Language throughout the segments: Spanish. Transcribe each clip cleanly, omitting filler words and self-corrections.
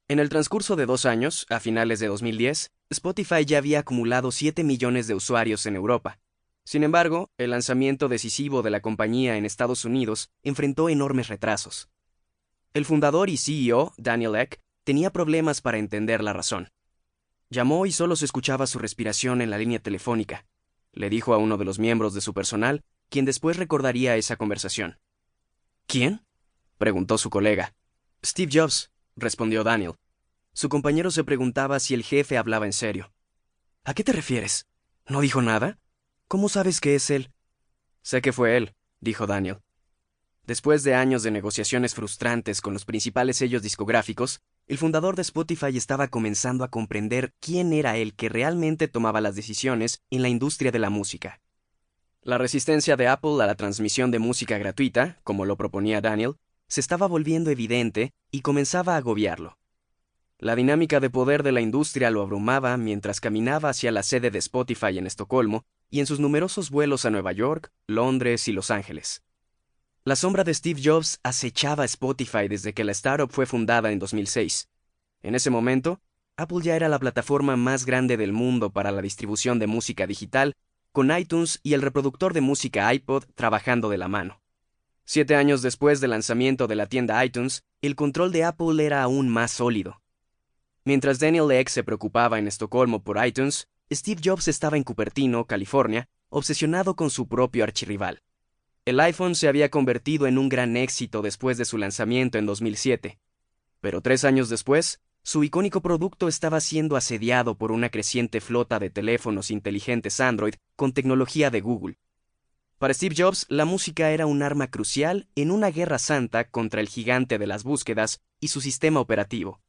En el transcurso de 2 años, a finales de 2010, Spotify ya había acumulado 7 millones de usuarios en Europa. Sin embargo, el lanzamiento decisivo de la compañía en Estados Unidos enfrentó enormes retrasos. El fundador y CEO, Daniel Ek, tenía problemas para entender la razón. Llamó y solo se escuchaba su respiración en la línea telefónica, le dijo a uno de los miembros de su personal, quien después recordaría esa conversación. ¿Quién?, preguntó su colega. Steve Jobs, respondió Daniel. Su compañero se preguntaba si el jefe hablaba en serio. ¿A qué te refieres? ¿No dijo nada? ¿Cómo sabes que es él? Sé que fue él, dijo Daniel. Después de años de negociaciones frustrantes con los principales sellos discográficos, el fundador de Spotify estaba comenzando a comprender quién era el que realmente tomaba las decisiones en la industria de la música. La resistencia de Apple a la transmisión de música gratuita, como lo proponía Daniel, se estaba volviendo evidente y comenzaba a agobiarlo. La dinámica de poder de la industria lo abrumaba mientras caminaba hacia la sede de Spotify en Estocolmo y en sus numerosos vuelos a Nueva York, Londres y Los Ángeles. La sombra de Steve Jobs acechaba a Spotify desde que la startup fue fundada en 2006. En ese momento, Apple ya era la plataforma más grande del mundo para la distribución de música digital, con iTunes y el reproductor de música iPod trabajando de la mano. 7 años después del lanzamiento de la tienda iTunes, el control de Apple era aún más sólido. Mientras Daniel Ek se preocupaba en Estocolmo por iTunes, Steve Jobs estaba en Cupertino, California, obsesionado con su propio archirrival. El iPhone se había convertido en un gran éxito después de su lanzamiento en 2007, pero 3 años después, su icónico producto estaba siendo asediado por una creciente flota de teléfonos inteligentes Android con tecnología de Google. Para Steve Jobs, la música era un arma crucial en una guerra santa contra el gigante de las búsquedas y su sistema operativo.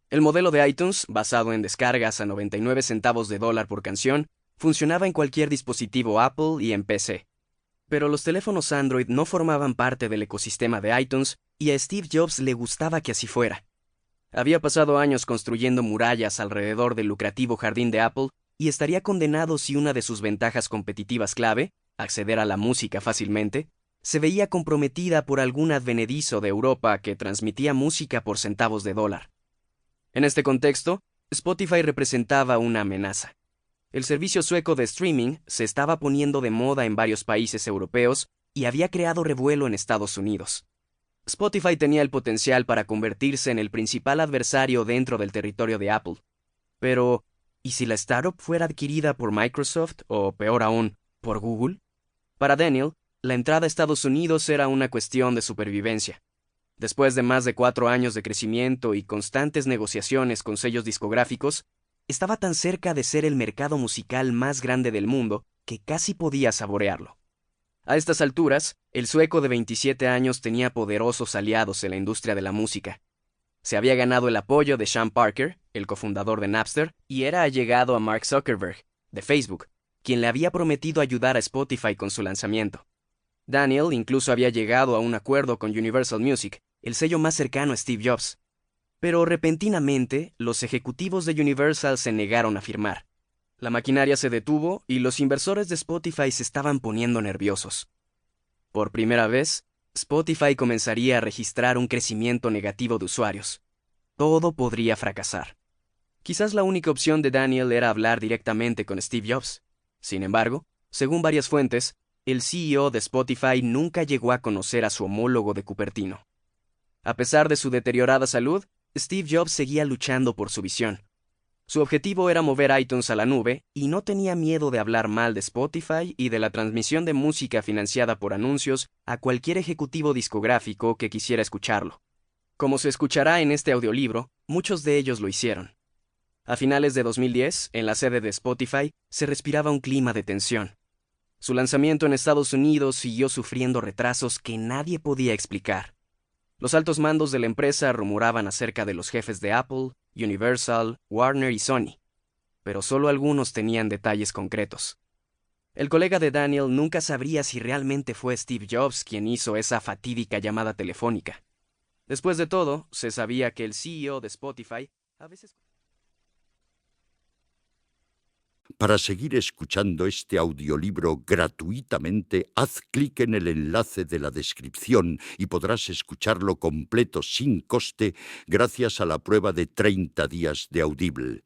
El modelo de iTunes, basado en descargas a 99 centavos de dólar por canción, funcionaba en cualquier dispositivo Apple y en PC. Pero los teléfonos Android no formaban parte del ecosistema de iTunes y a Steve Jobs le gustaba que así fuera. Había pasado años construyendo murallas alrededor del lucrativo jardín de Apple y estaría condenado si una de sus ventajas competitivas clave, acceder a la música fácilmente, se veía comprometida por algún advenedizo de Europa que transmitía música por centavos de dólar. En este contexto, Spotify representaba una amenaza. El servicio sueco de streaming se estaba poniendo de moda en varios países europeos y había creado revuelo en Estados Unidos. Spotify tenía el potencial para convertirse en el principal adversario dentro del territorio de Apple. Pero, ¿y si la startup fuera adquirida por Microsoft o, peor aún, por Google? Para Daniel, la entrada a Estados Unidos era una cuestión de supervivencia. Después de más de 4 años de crecimiento y constantes negociaciones con sellos discográficos, estaba tan cerca de ser el mercado musical más grande del mundo que casi podía saborearlo. A estas alturas, el sueco de 27 años tenía poderosos aliados en la industria de la música. Se había ganado el apoyo de Sean Parker, el cofundador de Napster, y era allegado a Mark Zuckerberg, de Facebook, quien le había prometido ayudar a Spotify con su lanzamiento. Daniel incluso había llegado a un acuerdo con Universal Music, el sello más cercano a Steve Jobs. Pero repentinamente, los ejecutivos de Universal se negaron a firmar. La maquinaria se detuvo y los inversores de Spotify se estaban poniendo nerviosos. Por primera vez, Spotify comenzaría a registrar un crecimiento negativo de usuarios. Todo podría fracasar. Quizás la única opción de Daniel era hablar directamente con Steve Jobs. Sin embargo, según varias fuentes, el CEO de Spotify nunca llegó a conocer a su homólogo de Cupertino. A pesar de su deteriorada salud, Steve Jobs seguía luchando por su visión. Su objetivo era mover iTunes a la nube y no tenía miedo de hablar mal de Spotify y de la transmisión de música financiada por anuncios a cualquier ejecutivo discográfico que quisiera escucharlo. Como se escuchará en este audiolibro, muchos de ellos lo hicieron. A finales de 2010, en la sede de Spotify, se respiraba un clima de tensión. Su lanzamiento en Estados Unidos siguió sufriendo retrasos que nadie podía explicar. Los altos mandos de la empresa rumoraban acerca de los jefes de Apple, Universal, Warner y Sony, pero solo algunos tenían detalles concretos. El colega de Daniel nunca sabría si realmente fue Steve Jobs quien hizo esa fatídica llamada telefónica. Después de todo, se sabía que el CEO de Spotify a veces Para seguir escuchando este audiolibro gratuitamente, haz clic en el enlace de la descripción y podrás escucharlo completo sin coste gracias a la prueba de 30 días de Audible.